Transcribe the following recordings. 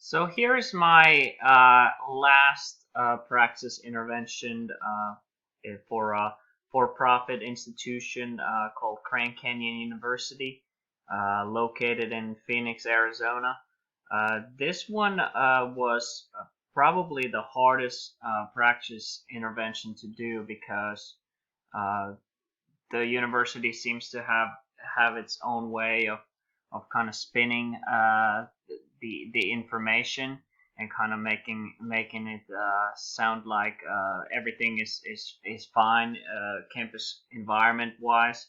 So here's my last praxis intervention for a for-profit institution called Grand Canyon University, located in Phoenix, Arizona. This one was probably the hardest praxis intervention to do because uh, the university seems to have its own way of kind of spinning the information and kind of making it sound like everything is fine campus environment wise.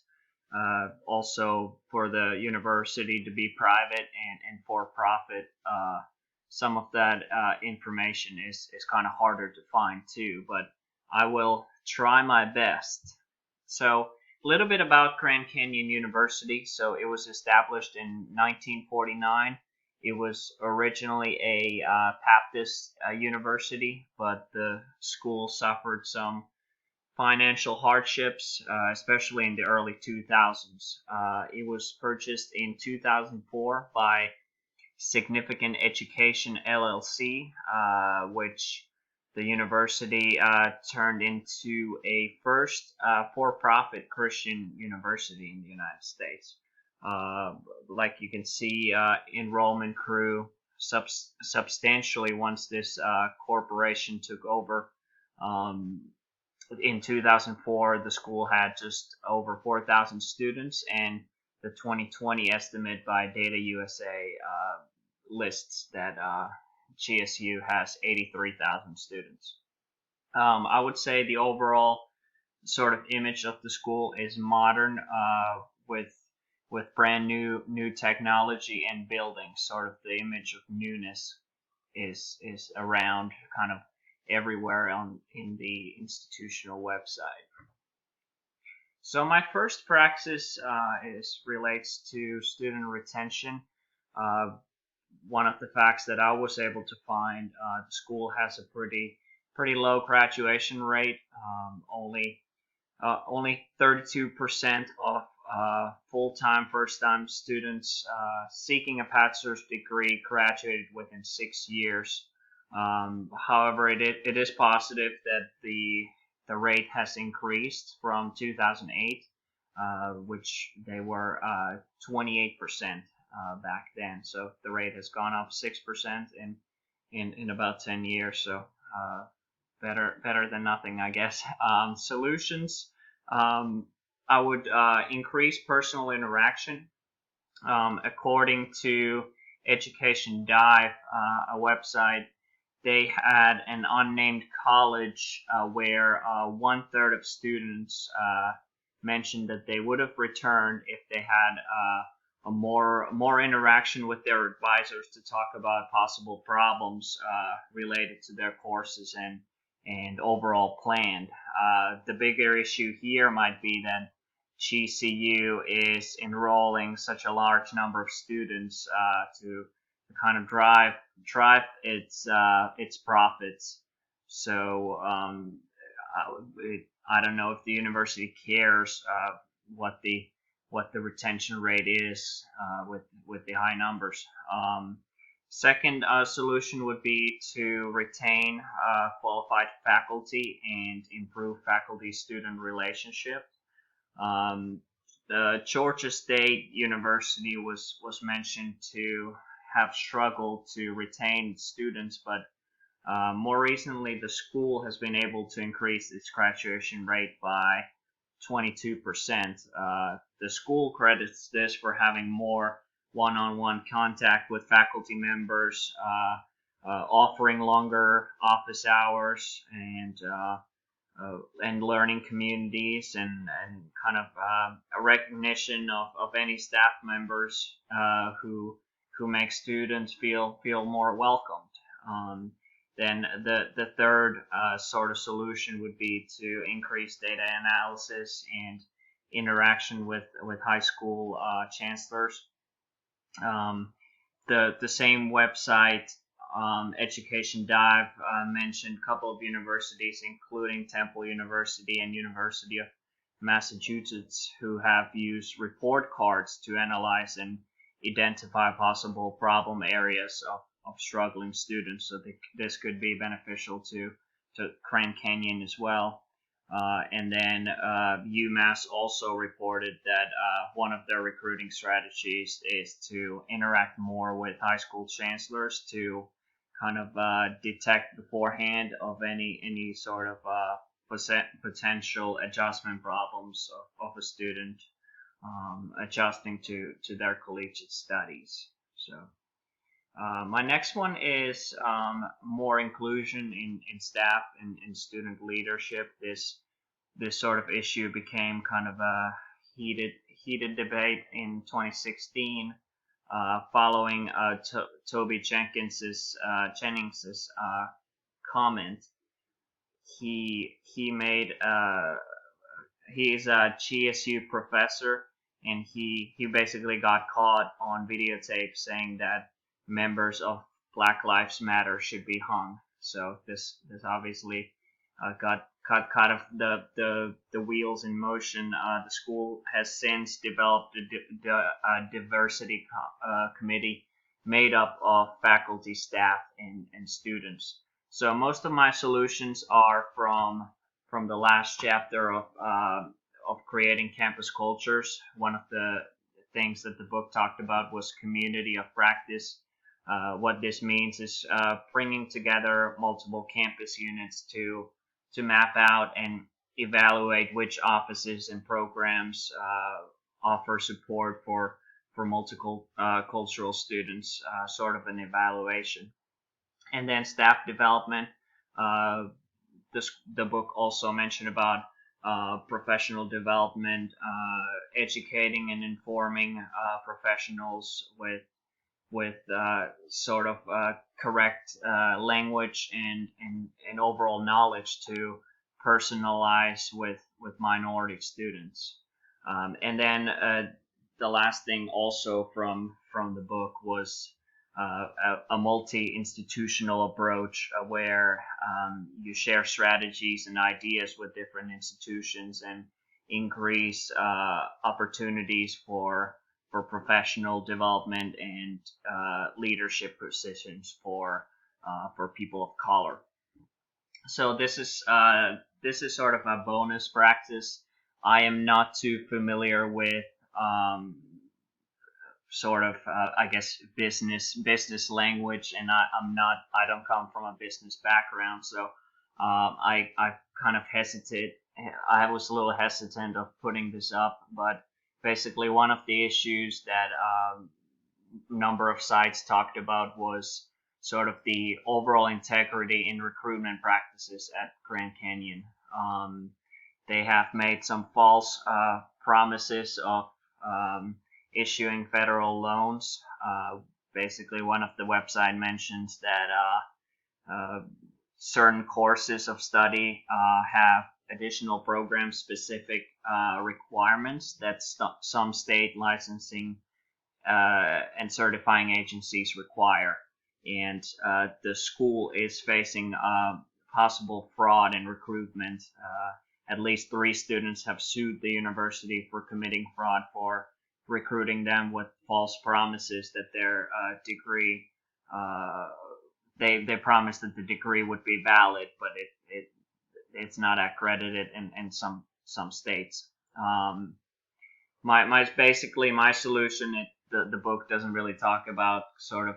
Also, for the university to be private and for profit, some of that information is kind of harder to find too. But I will try my best. So, a little bit about Grand Canyon University. So, it was established in 1949. It was originally a Baptist university, but the school suffered some financial hardships, especially in the early 2000s. It was purchased in 2004 by Significant Education LLC, which the university turned into a first for-profit Christian university in the United States. Uh, like you can see, enrollment grew substantially once this corporation took over. Um, in 2004, the school had just over 4,000 students, and the 2020 estimate by Data USA lists that GSU has 83,000 students. I would say the overall sort of image of the school is modern, with brand new technology and buildings. Sort of the image of newness is around kind of everywhere on in the institutional website. So my first praxis is relates to student retention. Uh, One of the facts that I was able to find, the school has a pretty low graduation rate. Only 32% of full-time first-time students seeking a bachelor's degree graduated within 6 years. However, it is positive that the rate has increased from 2008, which they were 28% back then. So the rate has gone up 6% in about 10 years. So better than nothing, I guess. Solutions. Um, I would increase personal interaction. According to Education Dive, a website, they had an unnamed college where one-third of students mentioned that they would have returned if they had a more interaction with their advisors to talk about possible problems related to their courses and overall plan. The bigger issue here might be that GCU is enrolling such a large number of students to kind of drive its profits. So I don't know if the university cares what the retention rate is with the high numbers. Second solution would be to retain qualified faculty and improve faculty-student relationship. Um, the Georgia State University was mentioned to have struggled to retain students, but more recently the school has been able to increase its graduation rate by 22%. The school credits this for having more one-on-one contact with faculty members, offering longer office hours, and learning communities, and kind of a recognition of any staff members who make students feel more welcomed. Um, then the third sort of solution would be to increase data analysis and interaction with high school chancellors. Um, the same website, Education Dive, mentioned a couple of universities, including Temple University and University of Massachusetts, who have used report cards to analyze and identify possible problem areas struggling students. So this could be beneficial to Grand Canyon as well. And then UMass also reported that one of their recruiting strategies is to interact more with high school chancellors to kind of detect beforehand of any sort of potential adjustment problems of a student adjusting to their collegiate studies. So my next one is more inclusion in staff and in student leadership. This sort of issue became kind of a heated debate in 2016 following Toby Jennings's comment. He made he's a GSU professor, and he basically got caught on videotape saying that members of Black Lives Matter should be hung. So this obviously got kind of the wheels in motion. The school has since developed a diversity committee made up of faculty, staff, and students. So most of my solutions are from the last chapter of creating campus cultures. One of the things that the book talked about was community of practice. What this means is bringing together multiple campus units to map out and evaluate which offices and programs offer support for multiple cultural students, sort of an evaluation. And then staff development. The book also mentioned about professional development, educating and informing professionals with sort of correct language and overall knowledge to personalize with minority students. And then the last thing also from the book was a multi-institutional approach where you share strategies and ideas with different institutions and increase opportunities for professional development and leadership positions for people of color. So this is sort of a bonus practice. I am not too familiar with sort of I guess business language, and I don't come from a business background, so I kind of hesitate. I was a little hesitant of putting this up, but basically one of the issues that number of sites talked about was sort of the overall integrity in recruitment practices at Grand Canyon. They have made some false promises of issuing federal loans. Basically, one of the website mentions that certain courses of study have additional program-specific requirements that some state licensing and certifying agencies require. And the school is facing possible fraud in recruitment. At least 3 students have sued the university for committing fraud for recruiting them with false promises that their degree, they promised that the degree would be valid, but it's not accredited in some states. Basically my solution. The book doesn't really talk about sort of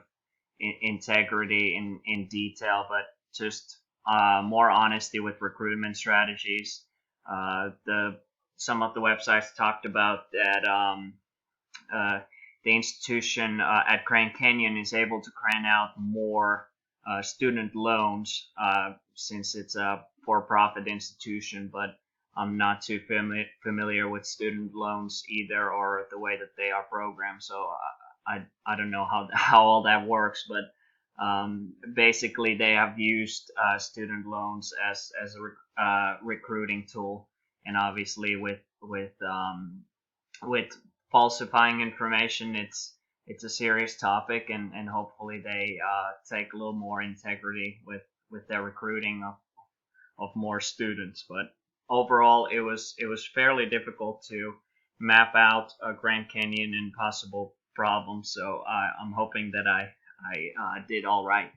integrity in detail, but just more honesty with recruitment strategies. Some of the websites talked about that the institution at Grand Canyon is able to grant out more student loans since it's a for-profit institution, but I'm not too familiar with student loans either, or the way that they are programmed, so I don't know how all that works, but basically they have used student loans as a recruiting tool, and obviously with falsifying information, it's a serious topic, and hopefully they take a little more integrity with their recruiting of more students. But overall, it was fairly difficult to map out Grand Canyon and possible problems. So I'm hoping that I did all right.